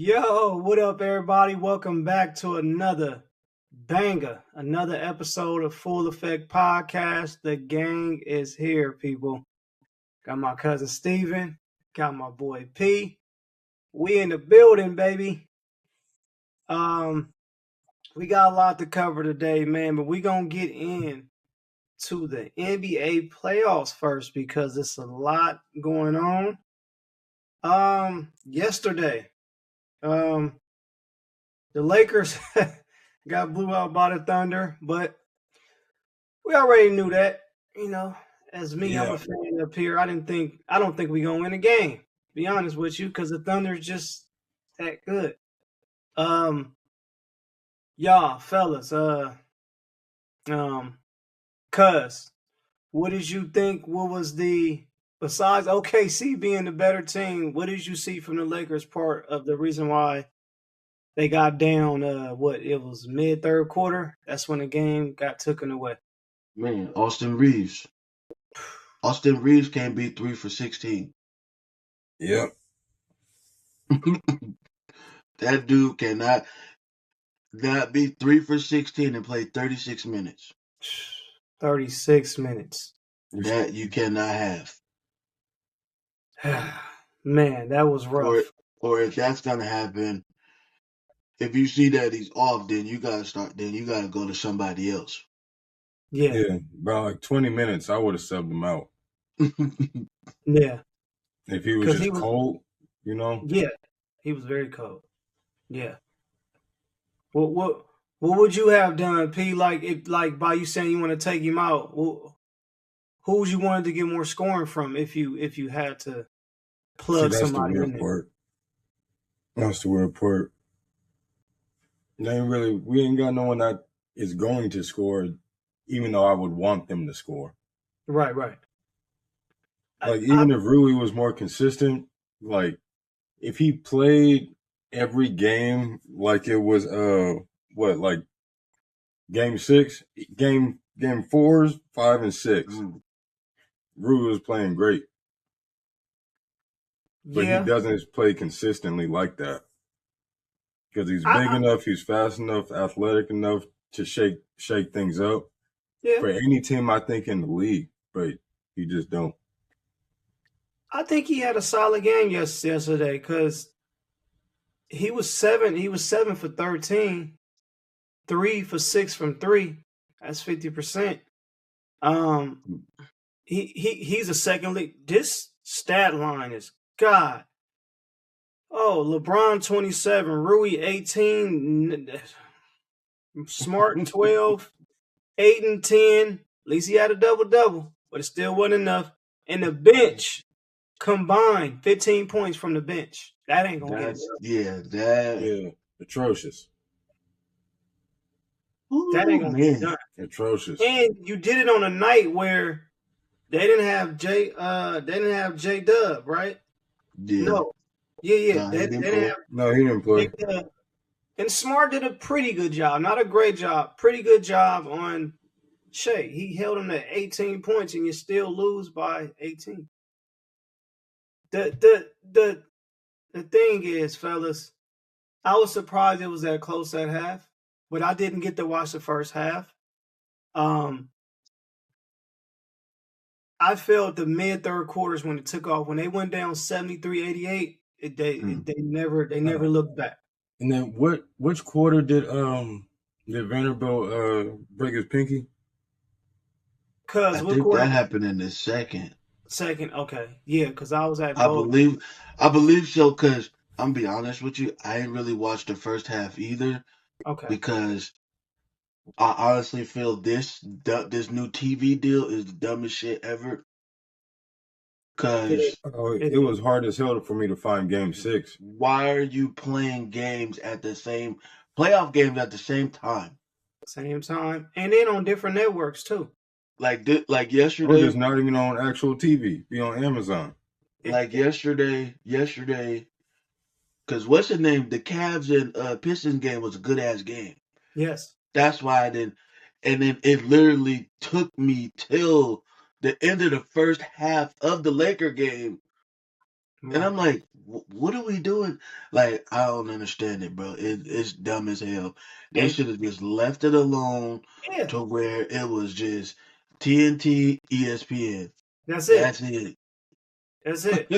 Yo, what up, everybody? Welcome back to another banger, another episode of Full Effect Podcast. The gang is here, people. Got my cousin Steven, got my boy P. We in the building, baby. Um, we got a lot to cover today, man, but we gonna get in to the NBA playoffs first because there's a lot going on. Yesterday, um, the Lakers got blew out by the Thunder, but we already knew that. You know, as me, I'm Yeah, a fan up here. I don't think we gonna win a game. Be honest with you, because the Thunder's just that good. Um, y'all, fellas, um, cuz, what did you think? What was the besides OKC being the better team? What did you see from the Lakers part of the reason why they got down? What it was mid third quarter. That's when the game got taken away. Man, Austin Reeves. Austin Reeves can't be 3 for 16. yep. That dude cannot not be 3 for 16 and play 36 minutes. 36 minutes. That you cannot have. Man, that was rough. Or if that's gonna happen, if you see that he's off, then you gotta go to somebody else. Yeah, Yeah, about like 20 minutes, I would have subbed him out. yeah. If he was 'Cause just he was- cold, you know? Yeah, he was very cold. Yeah. What would you have done, P? Like if by you saying you want to take him out, who would you wanted to get more scoring from if you had to See, plug that's the somebody in weird there? part. That's the weird part. We ain't got no one that is going to score, even though I would want them to score. Right. Like, even if Rui was more consistent, like, if he played every game like it was, like game 6, game 4s, 5 and 6. Rui was playing great. But yeah. he doesn't play consistently like that. Because he's big enough, he's fast enough, athletic enough to shake things up. Yeah. For any team, I think, in the league. But he just don't. I think he had a solid game yesterday because he was 7 for 13, 3 for 6 from 3. That's 50%. He's a second league. This stat line is God. Oh, LeBron 27, Rui 18, Smart 12, 8 and 10. At least he had a double, but it still wasn't enough. And the bench combined 15 points from the bench. That ain't gonna get it. Yeah, atrocious. That ain't gonna get done. Atrocious. And you did it on a night where they didn't have J Dub, right? Yeah. No. Yeah. No, They didn't have. No, he didn't play. And Smart did a pretty good job, not a great job, pretty good job on Shea. He held him to 18 points, and you still lose by 18. The thing is, fellas, I was surprised it was that close at half, but I didn't get to watch the first half. I felt the mid third quarters when it took off, when they went down 73-88, they never looked back. And then which quarter did Vanderbilt break his pinky? I think that happened in the second. Second, okay. Yeah, because I was at I believe so, because I'm gonna be honest with you, I didn't really watch the first half either. Okay. Because I honestly feel this new TV deal is the dumbest shit ever. Because it was hard as hell for me to find game 6. Why are you playing playoff games at the same time? Same time, and then on different networks too. Like yesterday, or just not even on actual TV. Be on Amazon. Like yesterday, because what's the name? The Cavs and Pistons game was a good ass game. Yes, that's why I didn't. And then it literally took me till the end of the first half of the Laker game And I'm like, what are we doing? Like, I don't understand it, bro. It's dumb as hell. They And should have just left it alone yeah, to where it was just TNT, ESPN. that's it. That's it. That's it.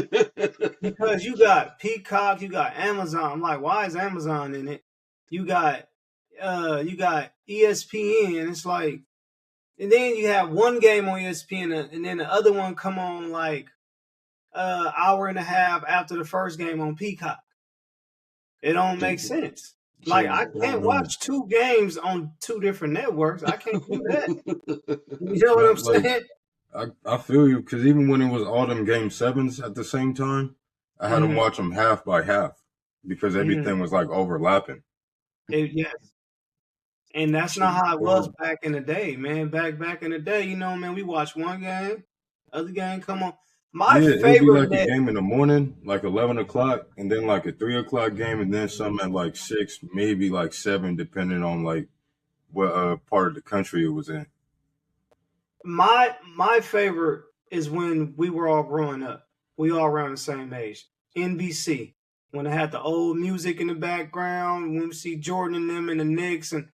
Because you got Peacock, you got Amazon. I'm like, why is Amazon in it? You got ESPN. It's like, and then you have one game on ESPN, and then the other one come on like hour and a half after the first game on Peacock. It don't make sense. Like, I can't watch two games on two different networks. I can't do that. You know what I'm saying? I feel you, because even when it was all them game sevens at the same time, I had to watch them half by half because everything was like overlapping. Yes. And that's not how it was back in the day, man. Back in the day, you know, man, we watched one game, other game come on. It'd be like a game in the morning, like 11 o'clock, and then like a 3 o'clock game, and then some at like 6, maybe like 7, depending on like what part of the country it was in. My favorite is when we were all growing up. We all around the same age. NBC, when they had the old music in the background, when we see Jordan and them and the Knicks and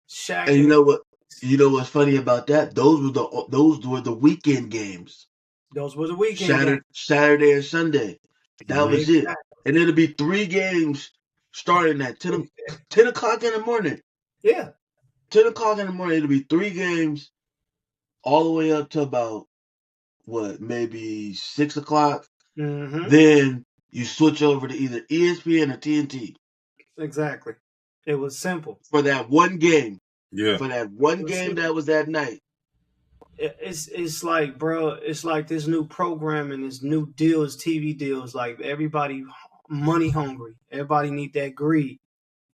Shaq. And you know what? You know what's funny about that? Those were the weekend games. Those were the weekend games. Saturday and Sunday. That was it. And it'll be 3 games starting at 10 o'clock in the morning. Yeah. 10 o'clock in the morning. It'll be 3 games all the way up to about, maybe 6 o'clock. Mm-hmm. Then you switch over to either ESPN or TNT. Exactly. It was simple. For that one game. Yeah. For that one game that was that night. It's like, bro, it's like this new programming, this new deals, TV deals, like everybody money hungry. Everybody need that greed.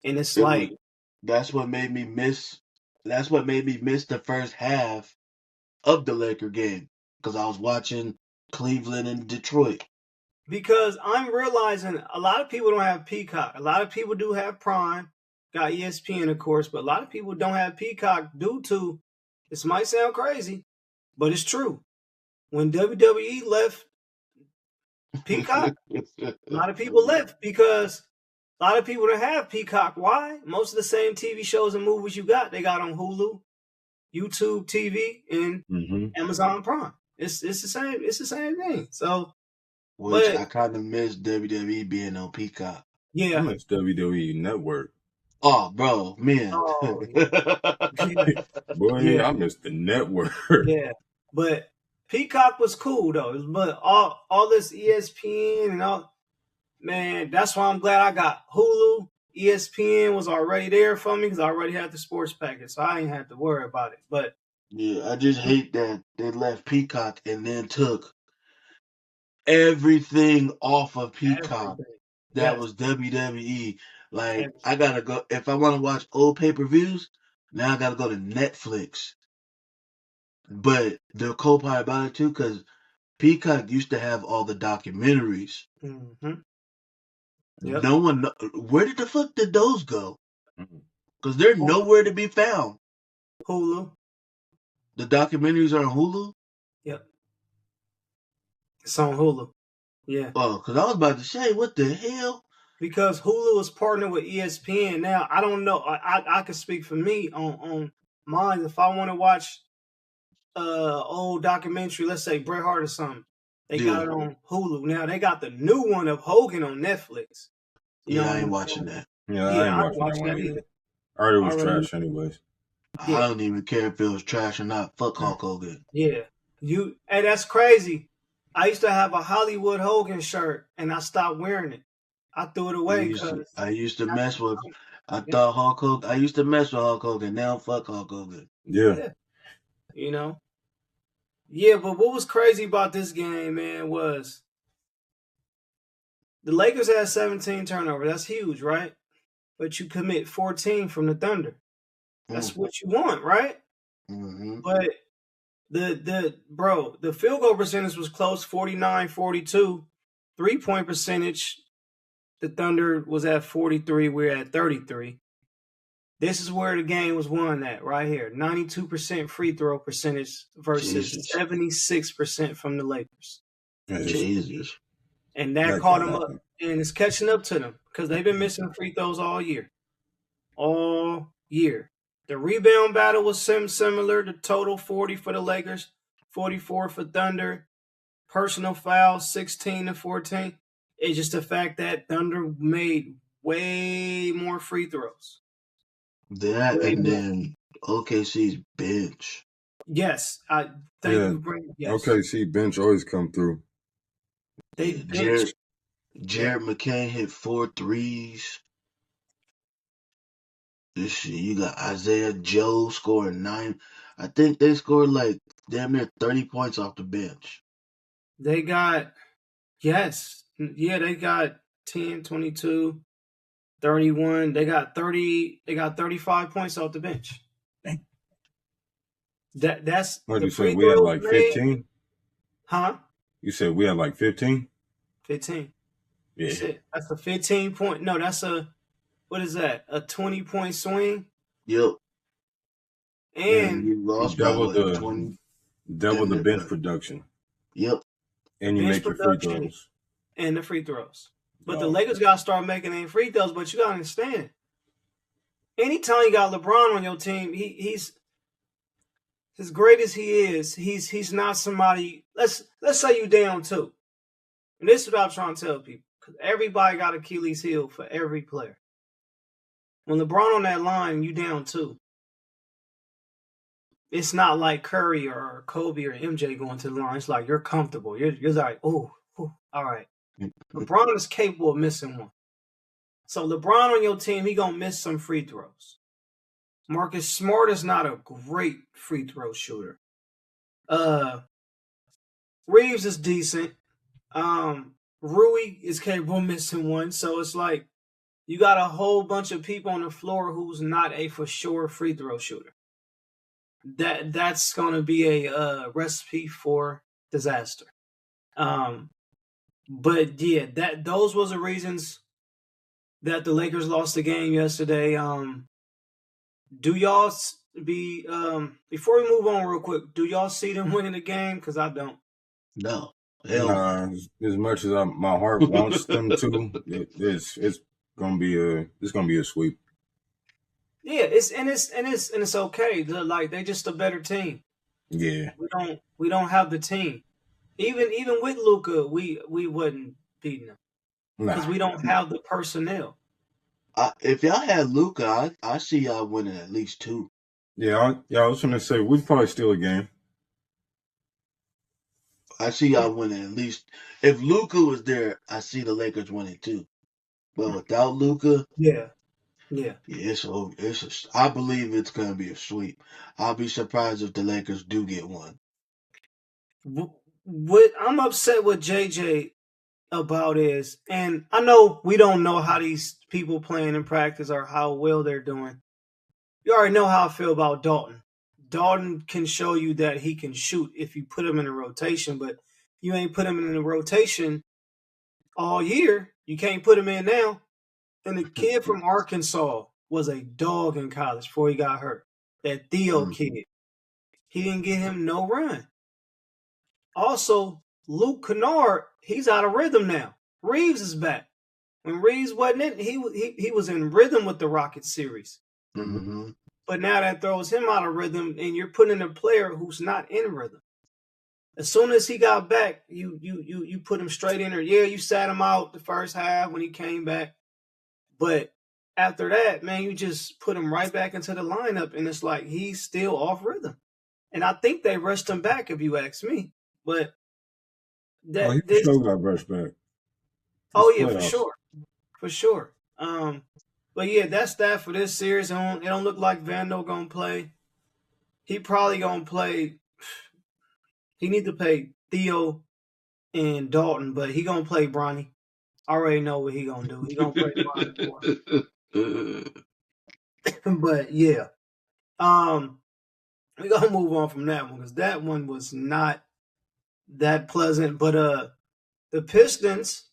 And that's what made me miss the first half of the Laker game, because I was watching Cleveland and Detroit. Because I'm realizing a lot of people don't have Peacock. A lot of people do have Prime, got ESPN, of course, but a lot of people don't have Peacock due to, this might sound crazy, but it's true. When WWE left Peacock, a lot of people left because a lot of people don't have Peacock. Why? Most of the same TV shows and movies you got, they got on Hulu, YouTube TV, and Amazon Prime. It's the same. It's the same thing. So, I kind of miss WWE being on Peacock. Yeah, I miss WWE Network. Oh, bro, man. Oh, yeah. Boy, I miss the network. Yeah, but Peacock was cool though. But all this ESPN and all, man, that's why I'm glad I got Hulu. ESPN was already there for me because I already had the sports package, so I ain't had to worry about it. But yeah, I just hate that they left Peacock and then took everything off of Peacock. That was WWE. Like, I gotta go, if I want to watch old pay-per-views, now I gotta go to Netflix. But the cool part about it too, because Peacock used to have all the documentaries. Mm-hmm. Yep. No one, where the fuck did those go? Because they're nowhere to be found. Hulu. The documentaries are on Hulu? Yep. It's on Hulu. Yeah. Oh, because I was about to say, what the hell? Because Hulu is partnered with ESPN. Now, I don't know. I can speak for me on mine. If I want to watch old documentary, let's say Bret Hart or something, they got it on Hulu. Now, they got the new one of Hogan on Netflix. I ain't watching that. Yeah, I ain't watching that one either. I heard it was trash anyways. I don't even care if it was trash or not. Fuck Hulk Hogan. Yeah. Hey, that's crazy. I used to have a Hollywood Hogan shirt, and I stopped wearing it. I threw it away. I used to mess with. I thought Hulk Hogan. I used to mess with Hulk Hogan. Now fuck Hulk Hogan. Yeah. You know. Yeah, but what was crazy about this game, man, was the Lakers had 17 turnovers. That's huge, right? But you commit 14 from the Thunder. That's what you want, right? Mm-hmm. But the field goal percentage was close, 49-42. 3-point percentage, the Thunder was at 43. We're at 33. This is where the game was won at, right here. 92% free throw percentage versus 76% from the Lakers. Jesus. and that caught them up, and it's catching up to them because they've been missing free throws all year. All year. The rebound battle was similar. The total 40 for the Lakers, 44 for Thunder. Personal fouls 16 to 14. It's just the fact that Thunder made way more free throws. That and then OKC's bench. Yes, I thank you. Yes. OKC bench always come through. Jared McCain hit 4 threes. This shit, you got Isaiah Joe scoring 9. I think they scored like damn near 30 points off the bench. They got, they got 10, 22, 31. They got 35 points off the bench. That's what did you say? We had like 15? Huh? You said we had like 15? 15. Yeah. That's a 15 point. No, that's what is that? A 20-point swing? Yep. And you lost double by 20. Double the bench production. Yep. And you make your free throws. And the free throws. But the Lakers got to start making any free throws, but you got to understand. Anytime you got LeBron on your team, he's as great as he is, he's not somebody. Let's say you down 2. And this is what I'm trying to tell people. Because everybody got Achilles heel for every player. When LeBron on that line, you down 2. It's not like Curry or Kobe or MJ going to the line. It's like you're comfortable. You're like, oh, all right. LeBron is capable of missing one. So LeBron on your team, he gonna miss some free throws. Marcus Smart is not a great free throw shooter. Reeves is decent. Rui is capable of missing one. So it's like you got a whole bunch of people on the floor who's not a for sure free throw shooter. That's gonna be a recipe for disaster. But yeah, those was the reasons that the Lakers lost the game yesterday. Do y'all before we move on real quick, do y'all see them winning the game? Because I don't. No. Nah, as much as my heart wants them to, it's gonna be a sweep. Yeah, it's okay. Like they're just a better team. Yeah. We don't have the team. Even with Luka, we wouldn't beat them because we don't have the personnel. If y'all had Luka, I see y'all winning at least 2. Yeah, I was gonna say we'd probably steal a game. I see y'all winning at least. If Luka was there, I see the Lakers winning 2. But without Luka, yeah, it's over. I believe it's gonna be a sweep. I'll be surprised if the Lakers do get one. What I'm upset with JJ about is, and I know we don't know how these people playing in practice or how well they're doing. You already know how I feel about Dalton. Dalton can show you that he can shoot if you put him in a rotation, but you ain't put him in a rotation all year. You can't put him in now. And the kid from Arkansas was a dog in college before he got hurt. That Theo kid. He didn't get him no run. Also, Luke Kennard, he's out of rhythm now. Reeves is back. When Reeves wasn't in, he was in rhythm with the Rocket series. Mm-hmm. But now that throws him out of rhythm, and you're putting in a player who's not in rhythm. As soon as he got back, you put him straight in there. Yeah, you sat him out the first half when he came back. But after that, man, you just put him right back into the lineup, and it's like he's still off rhythm. And I think they rushed him back, if you ask me. But he still got rushed back. For sure. But yeah, that's that for this series. It don't look like Vando gonna play. He probably gonna play. He need to play Theo and Dalton, but he gonna play Bronny. I already know what he gonna do. He gonna play Bronny. But yeah, we gonna move on from that one because that one was not that pleasant. But the Pistons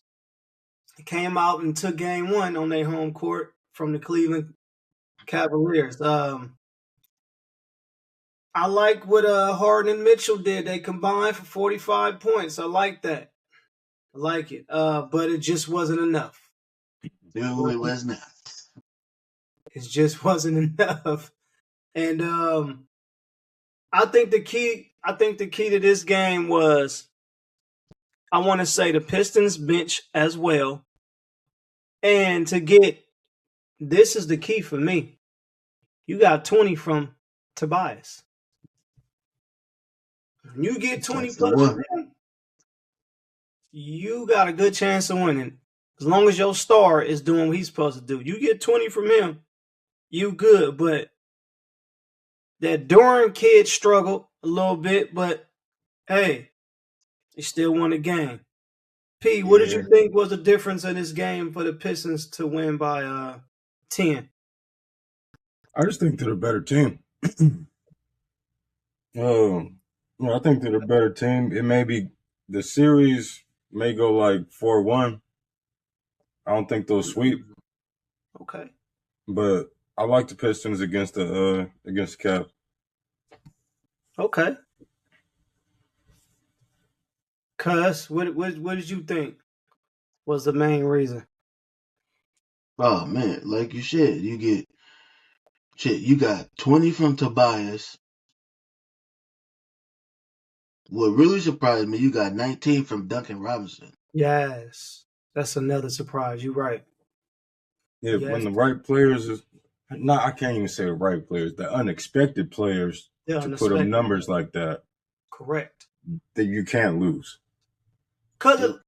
came out and took game 1 on their home court from the Cleveland Cavaliers. I like what Harden and Mitchell did. They combined for 45 points. I like that. I like it. But it just wasn't enough. No, it was not. It just wasn't enough. And I think the key to this game was, I want to say, the Pistons bench as well. And to get, this is the key for me. You got 20 from Tobias. You get 20 plus from him, you got a good chance of winning. As long as your star is doing what he's supposed to do. You get 20 from him, you good. But that Durant kid struggled a little bit, but hey, he still won the game. P, what did you think was the difference in this game for the Pistons to win by 10? I just think they're a better team. I think they're a better team. It may be, the series may go like 4-1. I don't think they'll sweep. Okay. But I like the Pistons against the Cavs. Okay. Cuz, what did you think was the main reason? Oh man, like you said, you got 20 from Tobias. What really surprised me, you got 19 from Duncan Robinson. Yes. That's another surprise. You're right. Yeah, yes. When the right players I can't even say the right players, the unexpected players to put up numbers like that. Correct. That you can't lose. Because,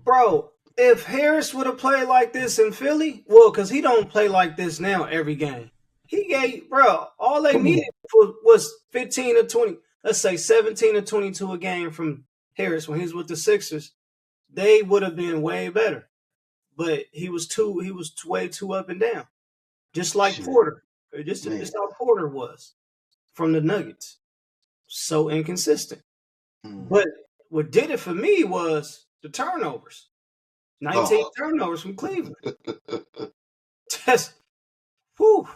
bro, if Harris would have played like this in Philly, well, because he don't play like this now every game. He gave, bro, all they needed was 15 or 20, let's say 17 or 22 a game from Harris when he was with the Sixers. They would have been way better. But he was way too up and down. Just like Porter. Just how Porter was from the Nuggets. So inconsistent. But what did it for me was the turnovers. 19 turnovers from Cleveland. Just, whew.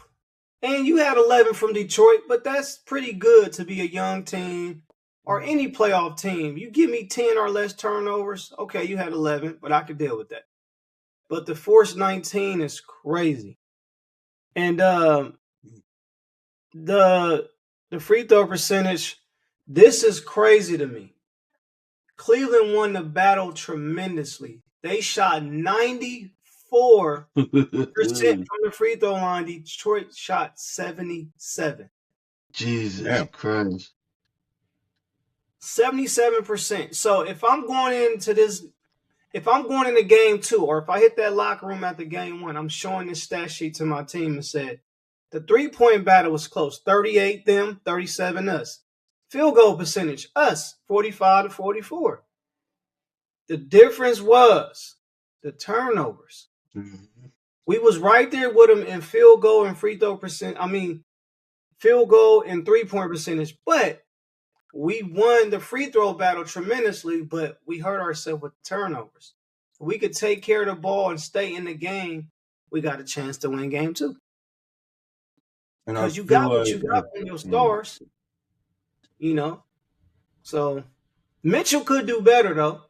And you had 11 from Detroit, but that's pretty good to be a young team or any playoff team. You give me 10 or less turnovers, okay, you had 11, but I could deal with that. But the forced 19 is crazy. And the free throw percentage, this is crazy to me. Cleveland won the battle tremendously. They shot 94% from the free throw line. Detroit shot 77. Jesus Christ. 77%. So if I'm going into game 2, or if I hit that locker room after game 1, I'm showing this stat sheet to my team and said, the 3-point battle was close. 38 them, 37 us. Field goal percentage, us, 45 to 44. The difference was the turnovers. Mm-hmm. We was right there with them in field goal and free throw percent. Field goal and 3-point percentage. But we won the free throw battle tremendously, but we hurt ourselves with the turnovers. If we could take care of the ball and stay in the game, we got a chance to win game 2. Because you got what you got from your stars, So Mitchell could do better, though.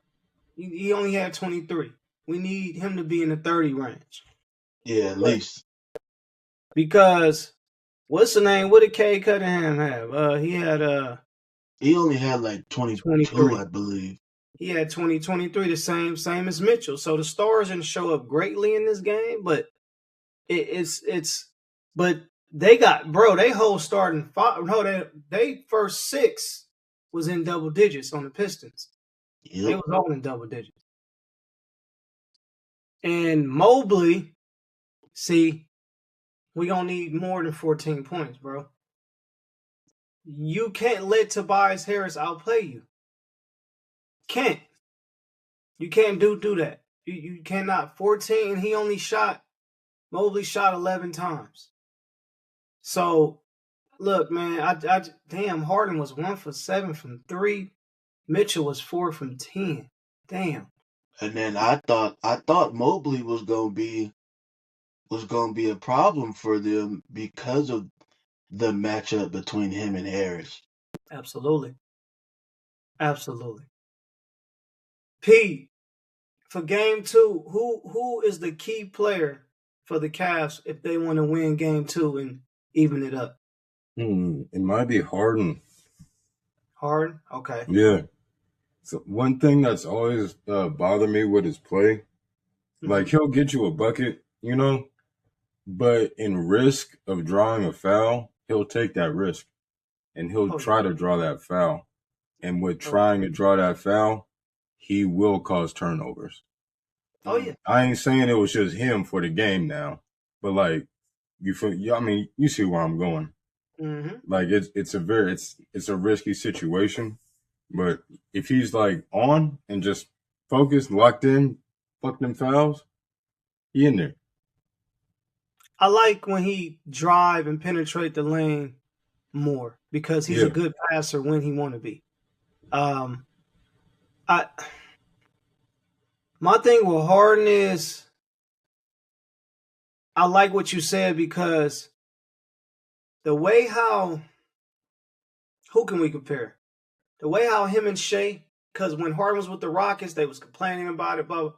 He only had 23. We need him to be in the 30 range. Yeah, at least. Because, what's the name? What did Cade Cunningham have? He only had like 22, I believe. He had 23, the same as Mitchell. So the stars didn't show up greatly in this game, but but they got, they whole starting 5. No, they first 6 was in double digits on the Pistons. Yep. They was all in double digits. And Mobley, see, we gonna need more than 14 points, bro. You can't let Tobias Harris outplay you. Can't. You can't do that. You cannot. 14, Mobley shot 11 times. So, look, man, damn, Harden was 1 for 7 from 3. Mitchell was 4 from 10. Damn. And then I thought Mobley was gonna be a problem for them because of the matchup between him and Harris. Absolutely. Pete, for game 2, who is the key player for the Cavs if they want to win game 2 and even it up? It might be Harden. Harden? Okay. Yeah. So one thing that's always bothered me with his play, like he'll get you a bucket, but in risk of drawing a foul, he'll take that risk and he'll try to draw that foul. And with trying to draw that foul, he will cause turnovers. Oh yeah. I ain't saying it was just him for the game now, but like you see where I'm going. Like it's a risky situation, but if he's like on and just focused, locked in, fuck them fouls, he in there. I like when he drive and penetrate the lane more because he's a good passer when he want to be. My thing with Harden is I like what you said because the way who can we compare? The way how him and Shea, because when Harden was with the Rockets, they was complaining about it, but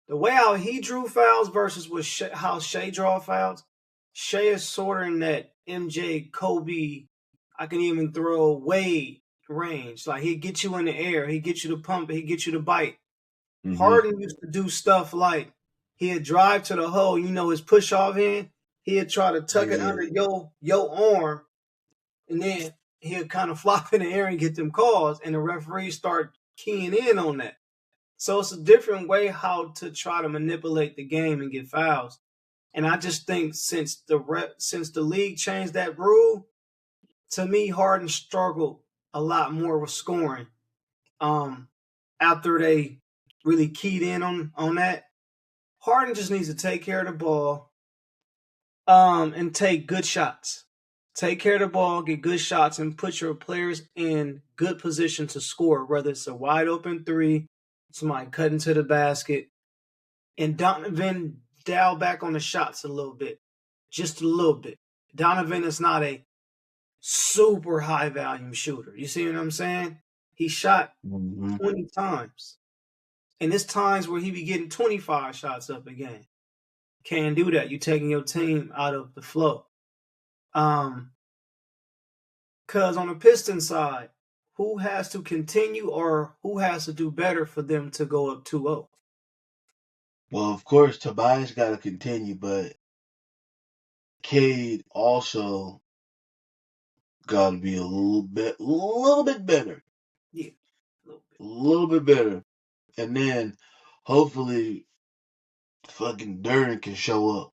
the way how he drew fouls versus how Shea draw fouls, Shea is sort of in that MJ, Kobe, I can even throw Wade range. Like he'd get you in the air, he'd get you to pump, he'd get you to bite. Harden used to do stuff like he'd drive to the hole, his push off hand, he'd try to tuck it under your arm, and then he'd kind of flop in the air and get them calls, and the referees start keying in on that. So it's a different way how to try to manipulate the game and get fouls. And I just think since the league changed that rule, to me, Harden struggled a lot more with scoring. After they really keyed in on that, Harden just needs to take care of the ball, and take good shots. Take care of the ball, get good shots, and put your players in good position to score, whether it's a wide open three, somebody cutting to the basket, and Donovan dial back on the shots a little bit, just a little bit. Donovan is not a super high volume shooter. You see what I'm saying? He shot 20 times. And there's times where he be getting 25 shots up a game. Can't do that. You're taking your team out of the flow. Because on the Pistons side, who has to continue or who has to do better for them to go up 2-0? Well, of course, Tobias got to continue, but Cade also got to be a little bit better. Yeah, a little bit better. And then hopefully fucking Duran can show up.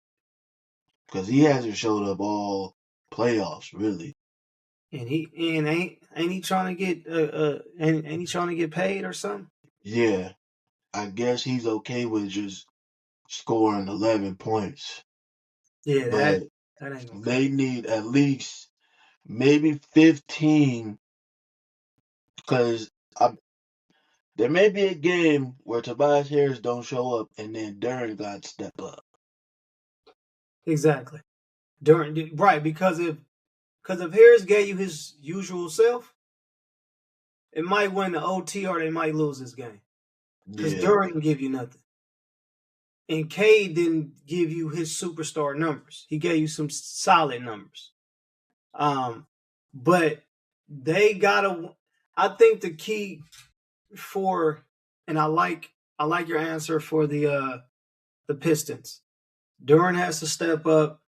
Because he hasn't showed up all playoffs, really. And ain't he trying to get ain't he trying to get paid or something? Yeah. I guess he's okay with just scoring 11 points. Yeah, but that ain't okay. They need at least maybe 15, because there may be a game where Tobias Harris don't show up and then Duran got to step up. Exactly. Duran, right, because if Harris gave you his usual self, it might win the OT or they might lose this game. Because Duran didn't give you nothing. And Cade didn't give you his superstar numbers. He gave you some solid numbers. But they gotta. I think the key and I like your answer for the Pistons. Duran has to step up,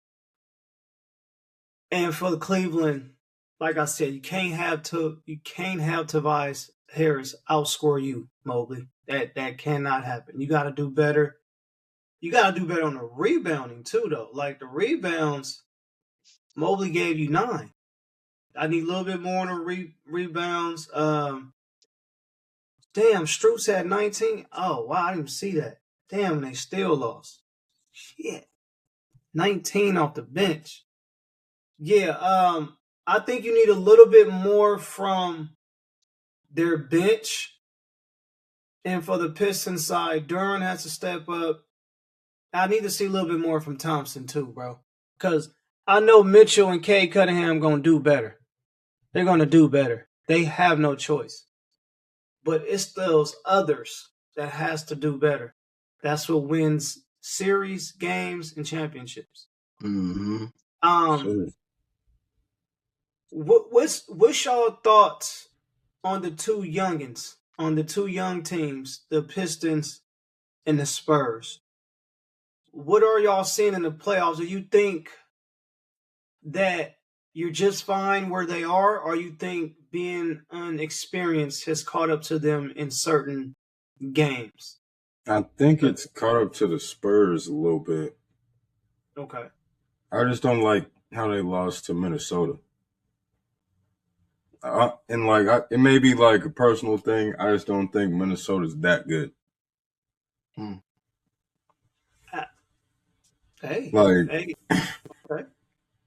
and for the Cleveland, like I said, you can't have Tobias Harris outscore you, Mobley. That cannot happen. You got to do better. You got to do better on the rebounding too, though. Like the rebounds, Mobley gave you 9. I need a little bit more on the rebounds. Damn, Strus had 19. Oh, wow, I didn't even see that. Damn, they still lost. Shit. 19 off the bench. Yeah, I think you need a little bit more from their bench. And for the Pistons side, Duran has to step up. I need to see a little bit more from Thompson too, bro. Because I know Mitchell and Cade Cunningham going to do better. They're going to do better. They have no choice. But it's those others that has to do better. That's what wins series, games, and championships. Mm-hmm. Sure. What's y'all thoughts on the two youngins, on the two young teams, the Pistons and the Spurs? What are y'all seeing in the playoffs? Do you think that you're just fine where they are, or you think being unexperienced has caught up to them in certain games? I think it's caught up to the Spurs a little bit. Okay. I just don't like how they lost to Minnesota. It may be like a personal thing. I just don't think Minnesota's that good. Hey.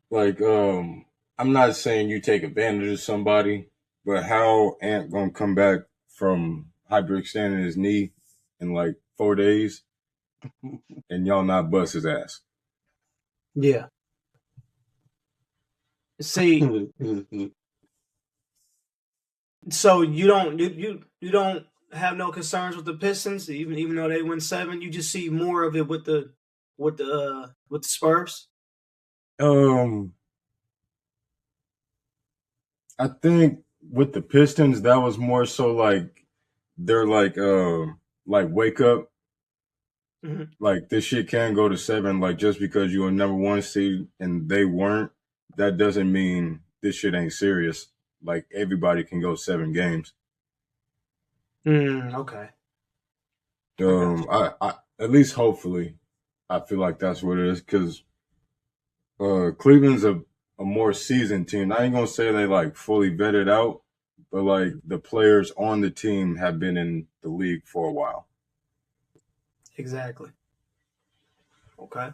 Like, I'm not saying you take advantage of somebody, but how Ant gonna come back from hyperextending his knee in like 4 days, and y'all not bust his ass? Yeah. See, so you don't have no concerns with the Pistons, even though they win 7. You just see more of it with the Spurs. I think with the Pistons, that was more so like they're like wake up. Mm-hmm. Like this shit can go to 7. Like just because you're a number 1 seed and they weren't, that doesn't mean this shit ain't serious. Like everybody can go 7 games. Okay. I at least hopefully, I feel like that's what it is because Cleveland's a more seasoned team. I ain't gonna say they like fully vetted out, but like the players on the team have been in the league for a while. Exactly. Okay.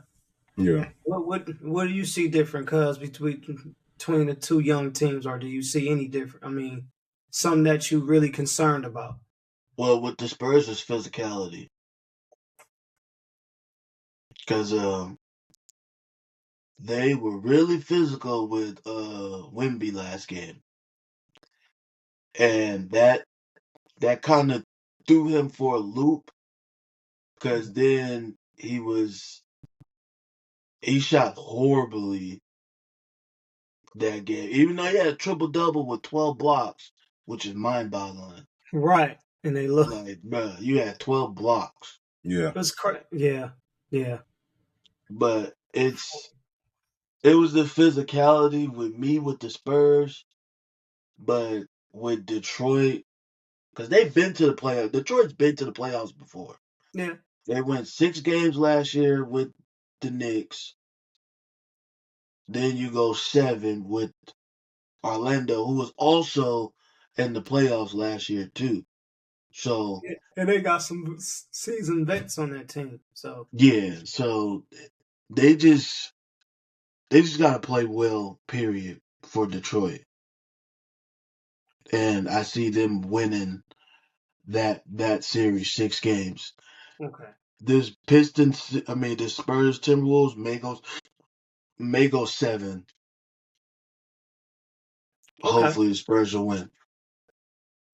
Yeah. What do you see different, cuz, between the two young teams, or do you see any different? I mean, something that you really concerned about? Well, with the Spurs is physicality, because they were really physical with Wemby last game, and that kind of threw him for a loop, because then he shot horribly that game, even though he had a triple double with 12 blocks, which is mind boggling. Right, and they look like, bruh, you had 12 blocks. Yeah, it was crazy. Yeah. But it was the physicality with me with the Spurs, but with Detroit, because they've been to the playoffs. Detroit's been to the playoffs before. Yeah. They went 6 games last year with the Knicks. Then you go 7 with Orlando, who was also in the playoffs last year too. So Yeah. And they got some seasoned vets on that team. So yeah, so they just gotta play well, period, for Detroit. And I see them winning that series 6 games. okay. The Spurs Timberwolves may go 7. Okay. Hopefully the Spurs will win.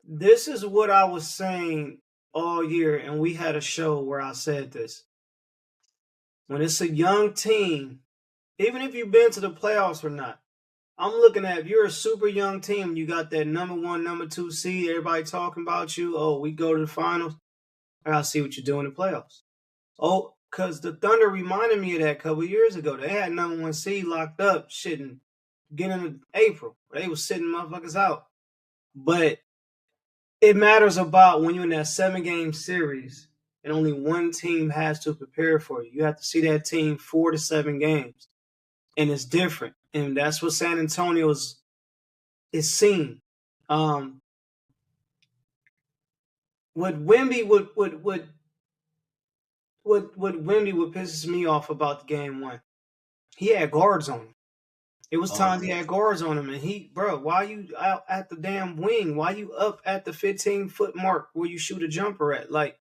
This is what I was saying all year, and we had a show where I said this. When it's a young team, even if you've been to the playoffs or not, I'm looking at, if you're a super young team, you got that number 1, number 2 seed, everybody talking about you. Oh, we go to the finals. I gotta see what you do in the playoffs. Oh, because the Thunder reminded me of that a couple years ago. They had number 1 seed locked up, shitting, beginning of April. They was sitting motherfuckers out. But it matters about when you're in that 7-game series and only one team has to prepare for you. You have to see that team 4 to 7 games. And it's different. And that's what San Antonio is seeing. What Wemby what pisses me off about the game 1. He had guards on him. It was times he had guards on him, and why you out at the damn wing? Why you up at the 15-foot mark where you shoot a jumper at? Like,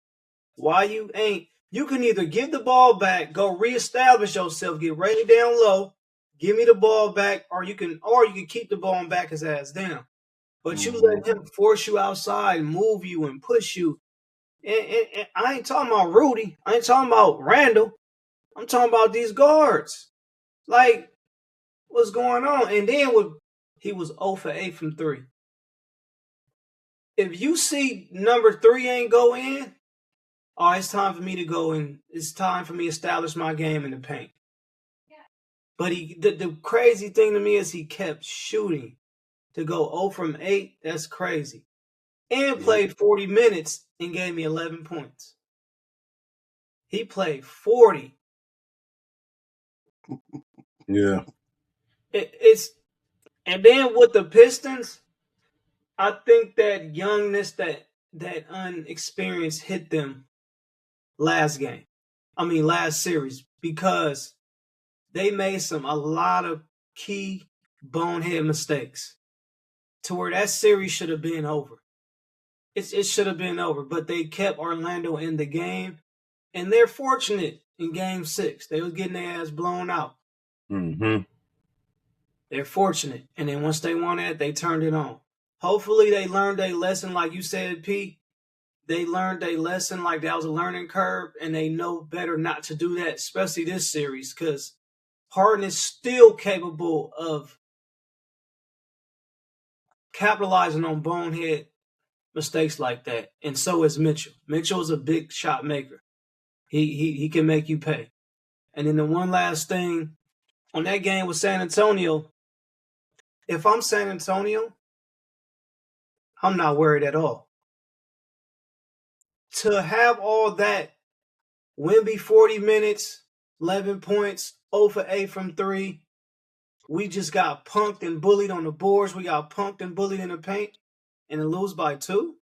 why you ain't? You can either give the ball back, go reestablish yourself, get ready down low, give me the ball back, or you can keep the ball and back his ass down. But you let him force you outside, move you, and push you. And I ain't talking about Rudy. I ain't talking about Randall. I'm talking about these guards. Like, what's going on? And then he was 0 for 8 from 3. If you see number 3 ain't go in, oh, it's time for me to go in. It's time for me to establish my game in the paint. But the crazy thing to me is he kept shooting. To go 0 from 8, that's crazy. And played 40 minutes and gave me 11 points. He played 40. Yeah. It's and then with the Pistons, I think that youngness, that unexperience hit them last series, because they made a lot of key bonehead mistakes to where that series should have been over. It should have been over, but they kept Orlando in the game, and they're fortunate in Game 6. They was getting their ass blown out. Mm-hmm. They're fortunate, and then once they won that, they turned it on. Hopefully, they learned a lesson, like you said, Pete. They learned a lesson, like that was a learning curve, and they know better not to do that, especially this series, because Harden is still capable of capitalizing on bonehead mistakes like that, and so is Mitchell. Mitchell is a big shot maker. He can make you pay. And then the one last thing on that game with San Antonio, if I'm San Antonio, I'm not worried at all. To have all that, Wemby 40 minutes, 11 points, 0 for 8 from 3. We just got punked and bullied on the boards. We got punked and bullied in the paint, and then lose by 2.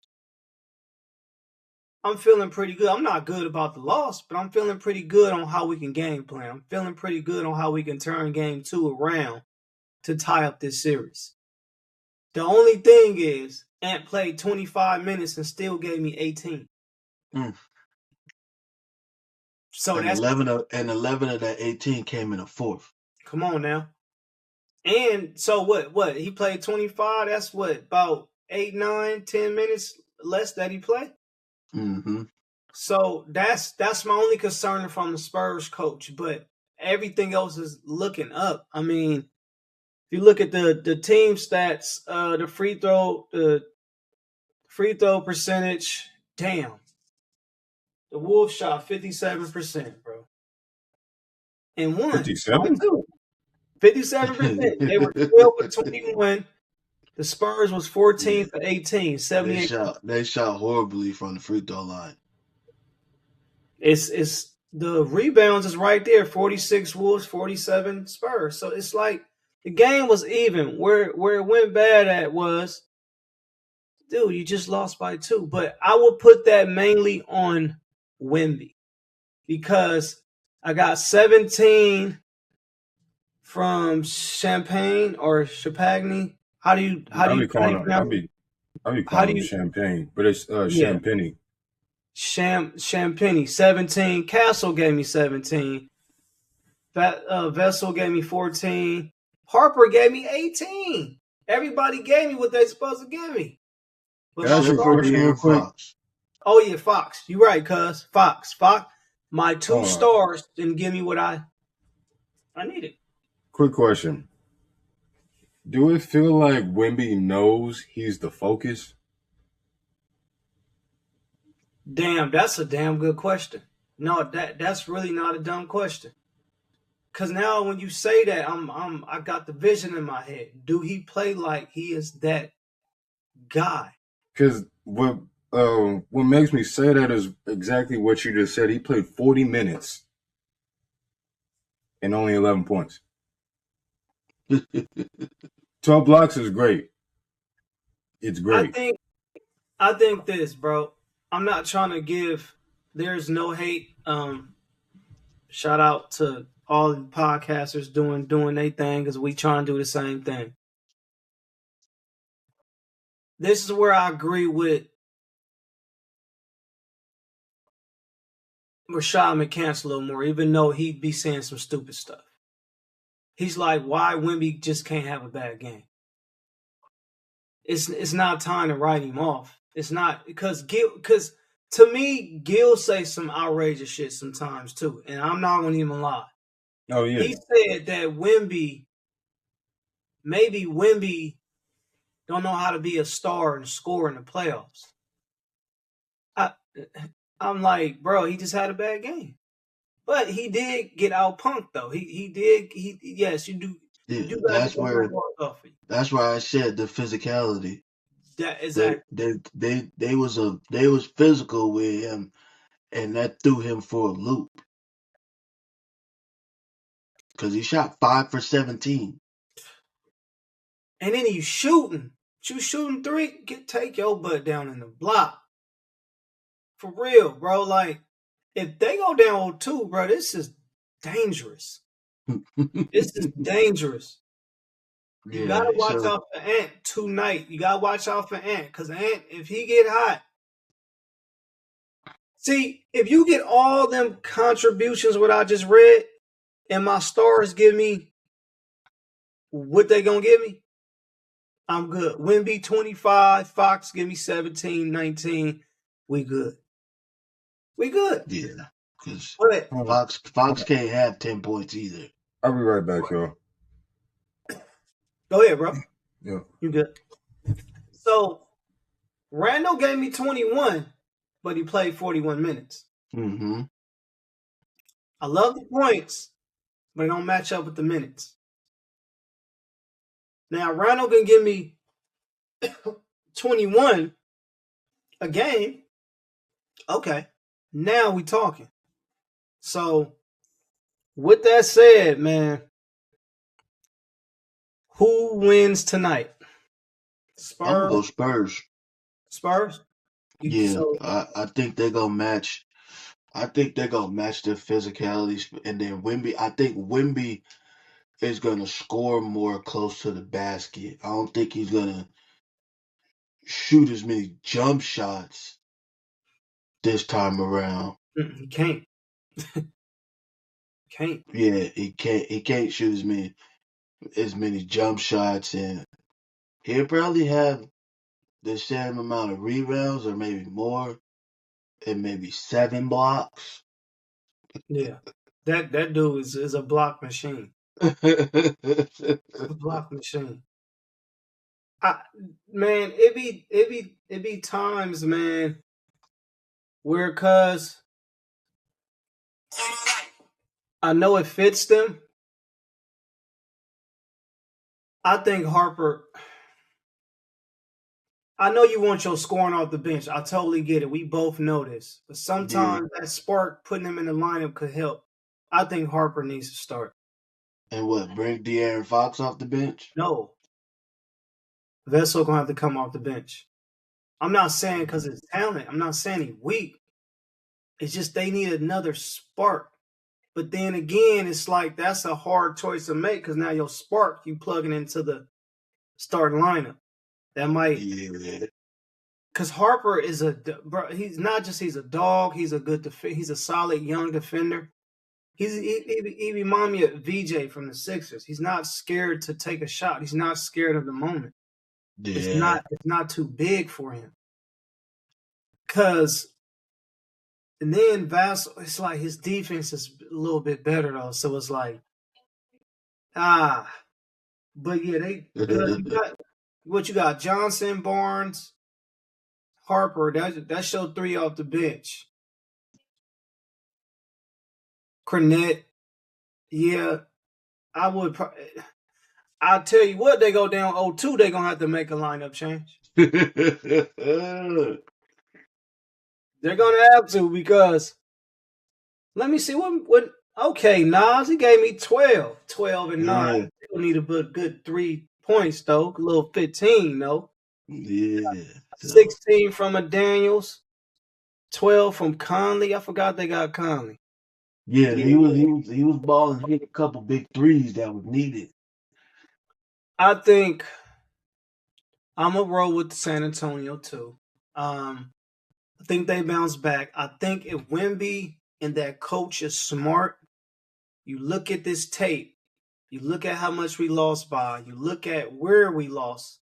I'm feeling pretty good. I'm not good about the loss, but I'm feeling pretty good on how we can game plan. I'm feeling pretty good on how we can turn Game 2 around to tie up this series. The only thing is, Ant played 25 minutes and still gave me 18. So and that's 11 of that 18 came in a fourth. Come on now. And so what? He played 25. That's what, about 8, 9, 10 minutes less that he played. Mm-hmm. So that's my only concern from the Spurs coach. But everything else is looking up. I mean, if you look at the team stats, the free throw percentage, damn. The Wolves shot 57%, bro. And won. 57? 57%. They were 12 for 21. The Spurs was 14 for 18, 78. They shot horribly from the free throw line. It's the rebounds is right there. 46 Wolves, 47 Spurs. So it's like the game was even. Where it went bad at was, dude, you just lost by 2. But I will put that mainly on Wemby, because I got 17 from Champagne or Champagne. How do you Champagne, but it's Champagne. Champagne. 17. Castle gave me 17. Vessel gave me 14. Harper gave me 18. Everybody gave me what they supposed to give me. But Fox. Oh yeah, Fox. You right, cuz. Fox. My 2 stars didn't give me what I needed. Quick question. Do it feel like Wemby knows he's the focus? Damn, that's a damn good question. No, that's really not a dumb question. Cause now when you say that, I got the vision in my head. Do he play like he is that guy? Because what makes me say that is exactly what you just said. He played 40 minutes and only 11 points. 12 blocks is great. It's great. I think this, bro. I'm not trying to give. There's no hate. Shout out to all the podcasters doing their thing, because we trying to do the same thing. This is where I agree with Rashad McCants a little more, even though he'd be saying some stupid stuff. He's like, why Wemby just can't have a bad game? It's not time to write him off. It's not, because To me, Gil say some outrageous shit sometimes too, and I'm not gonna even lie. Oh yeah. He said that maybe Wemby don't know how to be a star and score in the playoffs. I'm like, bro, he just had a bad game. But he did get out punked though. Yes, you do. Yeah, You do got to get your guard off of you. that's why I said the physicality. That exactly. They was physical with him, and that threw him for a loop. Cause he shot 5 for 17. And then he's shooting. You shooting three, take your butt down in the block. For real, bro. Like, if they go down 2, bro, this is dangerous. This is dangerous. You gotta watch out for Ant tonight. You gotta watch out for Ant, because Ant, if he get hot. See, if you get all them contributions what I just read, and my stars give me what they gonna give me, I'm good. Wemby 25, Fox give me 17, 19. We good. We good. Yeah, because Fox can't have 10 points either. I'll be right back, y'all. Go ahead, bro. Yeah. You good. So, Randall gave me 21, but he played 41 minutes. Mm-hmm. I love the points, but it don't match up with the minutes. Now, Randall can give me 21 a game. Okay. Now we talking. So, with that said, man, who wins tonight? Spurs? I'm gonna go Spurs. Spurs? I think they're gonna match. I think they're gonna match their physicality, and then Wemby. I think Wemby is gonna score more close to the basket. I don't think he's gonna shoot as many jump shots this time around. He can't. Can't. Yeah, he can't. He can't shoot as many jump shots, and he'll probably have the same amount of rebounds, or maybe more, and maybe 7 blocks. Yeah, that dude is a block machine. A block machine. Man, it be times, man, where cause I know it fits them. I think Harper. I know you want your scoring off the bench. I totally get it. We both know this. But sometimes that spark, putting him in the lineup, could help. I think Harper needs to start. And what, bring De'Aaron Fox off the bench? No. Vessel going to have to come off the bench. I'm not saying because it's talent. I'm not saying he's weak. It's just they need another spark. But then again, it's like that's a hard choice to make because now your spark, you plugging into the starting lineup. That might, because Harper is bro. He's not just he's a dog. He's a good he's a solid young defender. He reminds me of VJ from the Sixers. He's not scared to take a shot. He's not scared of the moment. Yeah. It's not too big for him. And then Vassell, it's like his defense is a little bit better though. So it's like, but yeah, you got Johnson, Barnes, Harper. That showed 3 off the bench. Cornette, yeah, I would. I'll tell you what, they go down 0-2, they're gonna have to make a lineup change. They're gonna have to because let me see what. Okay, Nas, he gave me 12 and 9. Still need a good 3 points though, a little 15 though. Yeah. 16 from a Daniels, 12 from Conley. I forgot they got Conley. Yeah, he was balling. He hit a couple big threes that was needed. I think I'm gonna roll with San Antonio too. I think they bounce back. I think if Wemby and that coach is smart, you look at this tape, you look at how much we lost by, you look at where we lost.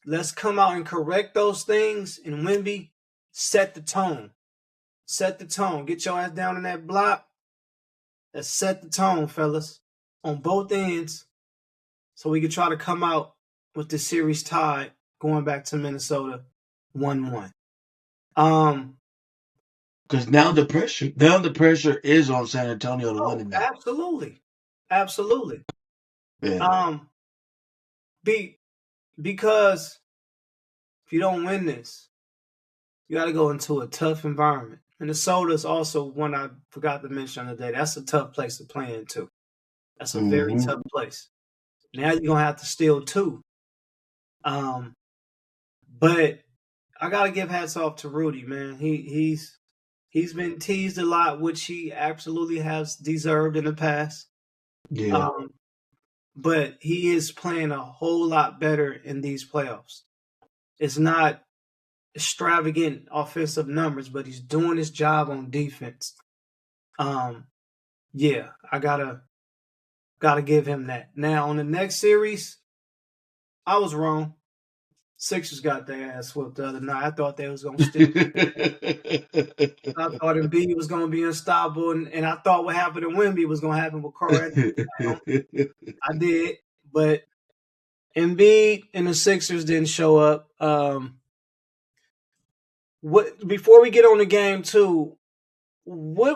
Let's come out and correct those things. And Wemby, set the tone. Set the tone. Get your ass down in that block. Let's set the tone, fellas, on both ends, so we can try to come out with the series tied, going back to Minnesota 1-1. Because now the pressure is on San Antonio to win it now. Absolutely. Yeah. Because if you don't win this, you got to go into a tough environment. Minnesota is also one I forgot to mention the other day. That's a tough place to play in too. That's a very tough place. Now you're gonna have to steal 2. But I gotta give hats off to Rudy, man. He's been teased a lot, which he absolutely has deserved in the past. Yeah. But he is playing a whole lot better in these playoffs. It's not extravagant offensive numbers, but he's doing his job on defense. Yeah, I gotta give him that. Now on the next series, I was wrong. Sixers got their ass whooped the other night. I thought they was gonna steal. I thought Embiid was gonna be unstoppable, and I thought what happened to Wemby was gonna happen with Carl Anthony. I did, but Embiid and the Sixers didn't show up. Before we get on the game too, why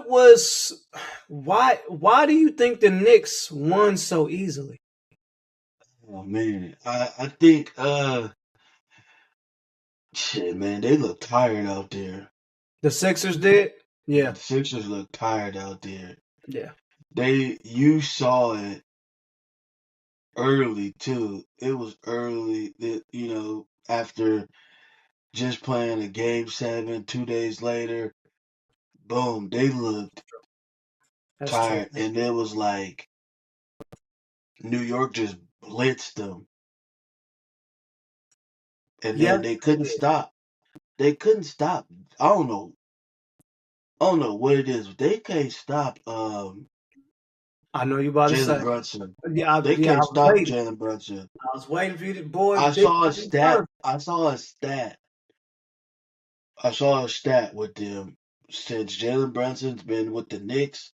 do you think the Knicks won so easily? Oh man, I think shit, man, they look tired out there. The Sixers did? Yeah. The Sixers look tired out there. Yeah. You saw it early too. It was early that, after just playing a game 7, 2 days later, boom, they looked tired. True. And it was like New York just blitzed them. And then they couldn't stop. They couldn't stop. I don't know what it is. They can't stop I know you about to say Jalen Brunson. Yeah, they can't stop Jalen Brunson. I was waiting for you to, boy. I saw a stat with them since Jalen Brunson's been with the Knicks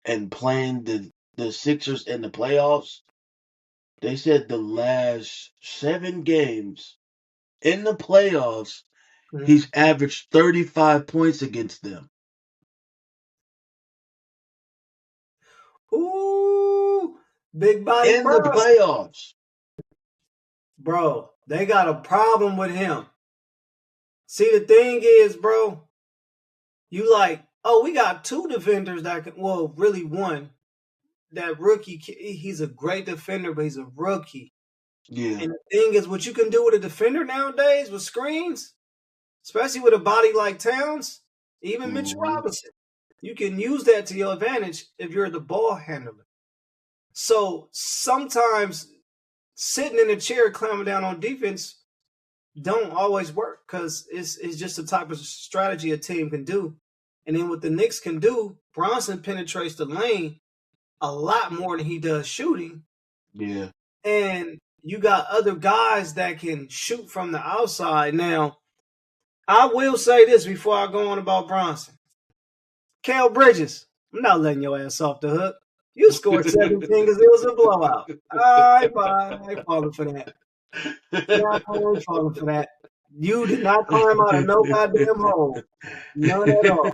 and playing the Sixers in the playoffs. They said the last 7 games in the playoffs, he's averaged 35 points against them. Ooh, big body in the playoffs. Bro, they got a problem with him. See, the thing is, bro, you like, we got 2 defenders that can, well, really 1. That rookie, he's a great defender, but he's a rookie. Yeah. And the thing is, what you can do with a defender nowadays with screens, especially with a body like Towns, even Mitchell Robinson, you can use that to your advantage if you're the ball handler. So sometimes sitting in a chair clamping down on defense don't always work because it's just the type of strategy a team can do. And then what the Knicks can do, Bronson penetrates the lane a lot more than he does shooting. Yeah. And you got other guys that can shoot from the outside. Now, I will say this before I go on about Bronson. Cal Bridges, I'm not letting your ass off the hook. You scored 17 because it was a blowout. I ain't falling for that. I ain't falling for that. You did not climb out of no goddamn hole. None at all.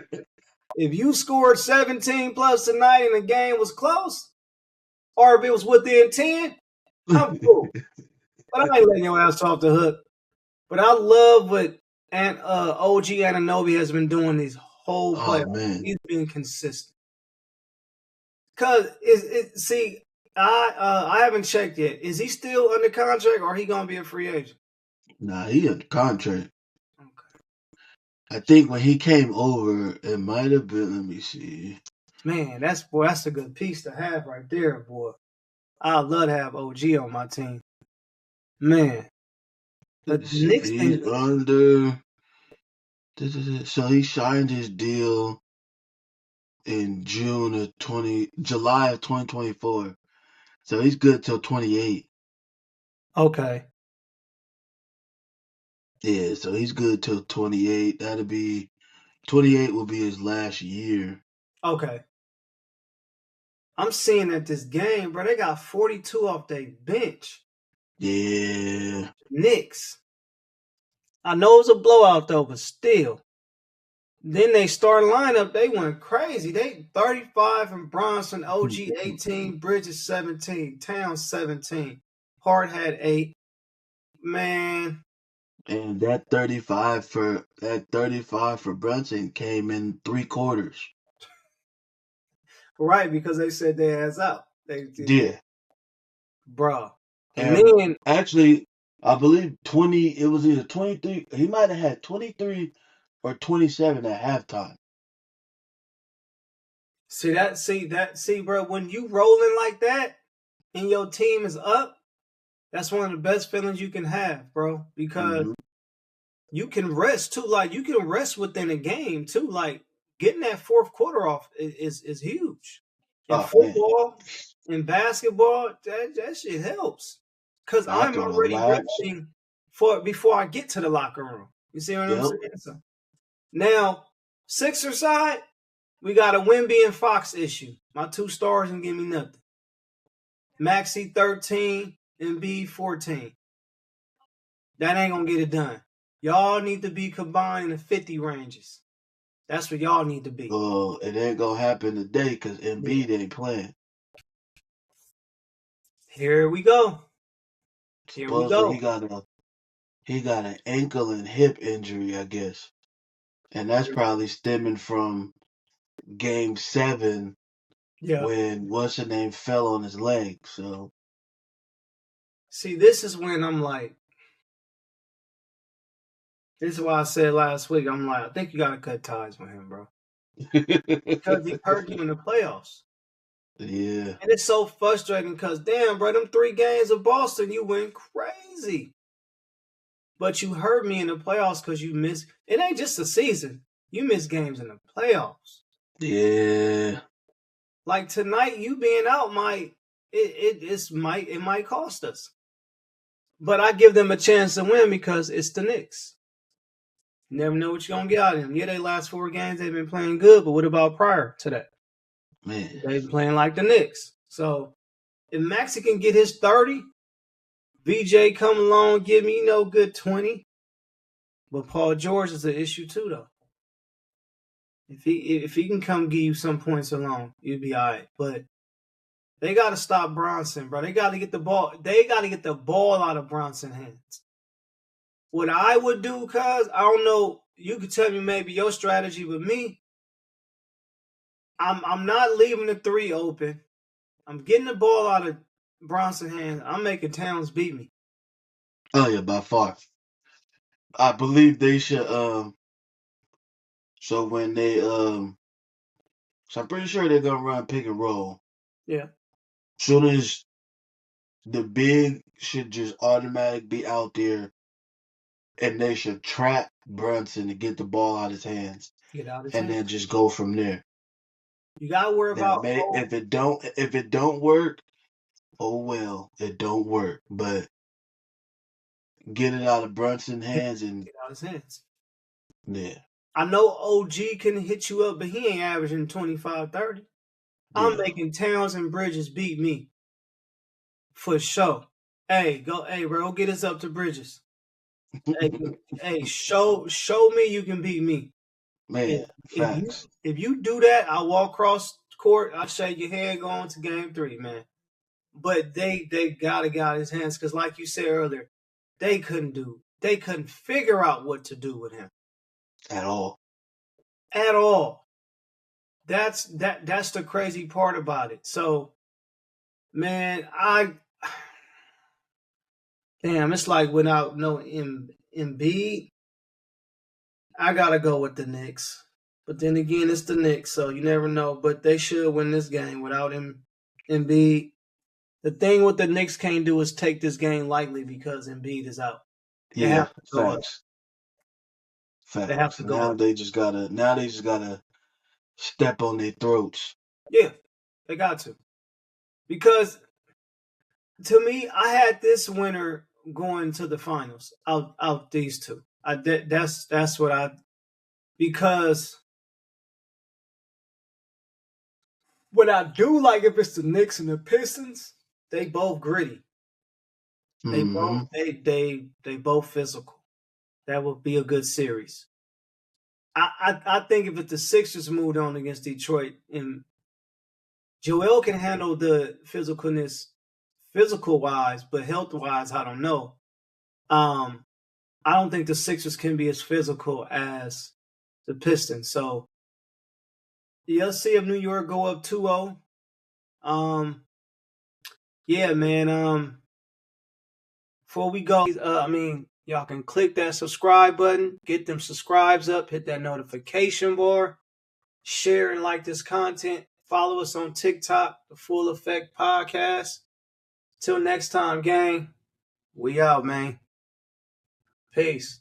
If you scored 17 plus tonight and the game was close, or if it was within 10, I'm cool. But I ain't letting your ass off the hook. But I love what OG Anunoby has been doing these whole playoffs. He's been consistent. Cause I haven't checked yet. Is he still under contract or he gonna be a free agent? Nah, he under contract. Okay. I think when he came over, it might have been. Let me see. Man, that's a good piece to have right there, boy. I'd love to have OG on my team. Man. The Knicks he's under. So he signed his deal in July of 2024. So he's good till 28. Okay. Yeah, so he's good till 28. 28 will be his last year. Okay. I'm seeing that this game, bro, they got 42 off their bench. Yeah. Knicks. I know it was a blowout though, but still. Then they start lineup, they went crazy. They 35 from Bronson, OG 18, Bridges 17, Towns 17, Hart had 8. Man. And that 35 for Brunson came in 3 quarters. Right, because they said their ass out. Yeah. Bruh. And then actually, I believe it was either 23, he might have had 23 or 27 at halftime. See, bro, when you rolling like that and your team is up, that's one of the best feelings you can have, bro. Because you can rest too. Like you can rest within a game too. Like getting that fourth quarter off is huge. In football, in basketball, that shit helps. Cause I'm already resting before I get to the locker room. You see what I'm saying? So, now, Sixer side, we got a Wemby and Fox issue. My 2 stars and give me nothing. Maxey 13 and B 14. That ain't gonna get it done. Y'all need to be combined in the 50 ranges. That's what y'all need to be. Oh, it ain't gonna happen today because Embiid ain't playing. Here we go. Supposedly he got an ankle and hip injury, I guess. And that's probably stemming from game 7 when what's her name fell on his leg. So see, this is when I'm like, this is why I said last week, I'm like, I think you gotta cut ties with him, bro. Because he hurt you in the playoffs. Yeah. And it's so frustrating because damn, bro, them 3 games of Boston, you went crazy. But you hurt me in the playoffs because you missed. It ain't just a season. You miss games in the playoffs. Yeah. Like tonight, you being out might cost us. But I give them a chance to win because it's the Knicks. You never know what you're gonna get out of them. Yeah, they last 4 games they've been playing good, but what about prior to that? Man. They've been playing like the Knicks. So if Maxey can get his 30, VJ come along, give me good 20. But Paul George is an issue too, though. If he can come give you some points alone, you'll be all right. But they got to stop Bronson, bro. They got to get the ball. They got to get the ball out of Bronson's hands. What I would do, cuz I don't know. You could tell me maybe your strategy, but me, I'm not leaving the 3 open. I'm getting the ball out of Bronson's hands. I'm making Towns beat me. Oh yeah, by far. I believe they should so when they so I'm pretty sure they're gonna run pick and roll. Yeah. Soon as the big should just automatically be out there and they should trap Brunson to get the ball out of his hands. Then just go from there. You gotta worry about if it don't work, oh well, it don't work. But get it out of Brunson's hands and get out of his hands. Yeah. I know OG can hit you up, but he ain't averaging 25, 30. I'm making Towns and Bridges beat me. For sure. Hey, bro, get us up to Bridges. hey, show me you can beat me. Man, facts. If you do that, I'll walk across court, I'll shake your head going to game 3, man. But they gotta get out of his hands because, like you said earlier, they couldn't figure out what to do with him. At all. At all. That's the crazy part about it. So, man, it's like without no Embiid, I gotta go with the Knicks. But then again, it's the Knicks, so you never know. But they should win this game without Embiid. The thing with the Knicks can't do is take this game lightly because Embiid is out. They have to go facts. Facts. They have to go now they just gotta step on their throats. Yeah, they got to. Because to me, I had this winner going to the finals out these 2. That's what because what I do like if it's the Knicks and the Pistons, they both gritty. They both they both physical. That would be a good series. I think if it's the Sixers moved on against Detroit and Joel can handle the physicalness, physical wise, but health wise, I don't know. I don't think the Sixers can be as physical as the Pistons. So you'll see if New York go up 2-0. Yeah, man. Before we go, y'all can click that subscribe button, get them subscribes up, hit that notification bar, share and like this content. Follow us on TikTok, the Full Effect Podcast. Till next time, gang. We out, man. Peace.